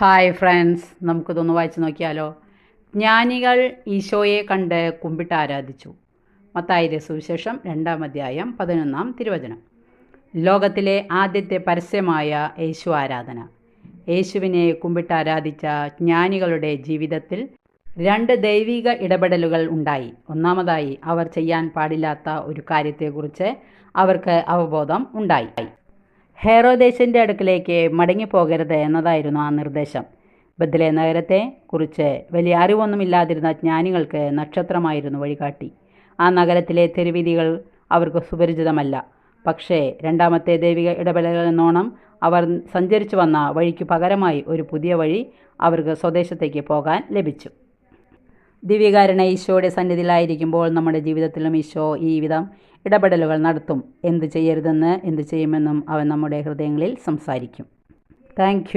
Hi friends, നമുക്കിതൊന്ന് വായിച്ച് നോക്കിയാലോ. ജ്ഞാനികൾ ഈശോയെ കണ്ട് കുമ്പിട്ട് ആരാധിച്ചു. മത്തായിയുടെ സുവിശേഷം 2-ാം അധ്യായം 11-ാം തിരുവചനം. ലോകത്തിലെ ആദ്യത്തെ പരസ്യമായ യേശു ആരാധന. യേശുവിനെ കുമ്പിട്ട് ആരാധിച്ച ജ്ഞാനികളുടെ ജീവിതത്തിൽ 2 ദൈവിക ഇടപെടലുകൾ ഉണ്ടായി. ഒന്നാമതായി, അവർ ചെയ്യാൻ പാടില്ലാത്ത ഒരു കാര്യത്തെക്കുറിച്ച് അവർക്ക് അവബോധം ഉണ്ടായി. ഹെറോദേസിൻ്റെ അടുക്കിലേക്ക് മടങ്ങിപ്പോകരുത് എന്നതായിരുന്നു ആ നിർദ്ദേശം. ബത്ലഹേം നഗരത്തെ കുറിച്ച് വലിയ അറിവൊന്നുമില്ലാതിരുന്ന ജ്ഞാനികൾക്ക് നക്ഷത്രമായിരുന്നു വഴികാട്ടി. ആ നഗരത്തിലെ തെരുവീഥികൾ അവർക്ക് സുപരിചിതമല്ല. പക്ഷേ രണ്ടാമത്തെ ദൈവിക ഇടപെടലുകൾ എന്നോണം അവർ സഞ്ചരിച്ചു വന്ന വഴിക്ക് പകരമായി ഒരു പുതിയ വഴി അവർക്ക് സ്വദേശത്തേക്ക് പോകാൻ ലഭിച്ചു. ദിവ്യകാരുണ്യ ഈശോയുടെ സന്നിധിയിലായിരിക്കുമ്പോൾ നമ്മുടെ ജീവിതത്തിലും ഈശോ ഈ വിധം ഇടപെടലുകൾ നടത്തും. എന്ത് ചെയ്യരുതെന്ന്, എന്ത് ചെയ്യുമെന്നും അവൻ നമ്മുടെ ഹൃദയങ്ങളിൽ സംസാരിക്കും. താങ്ക്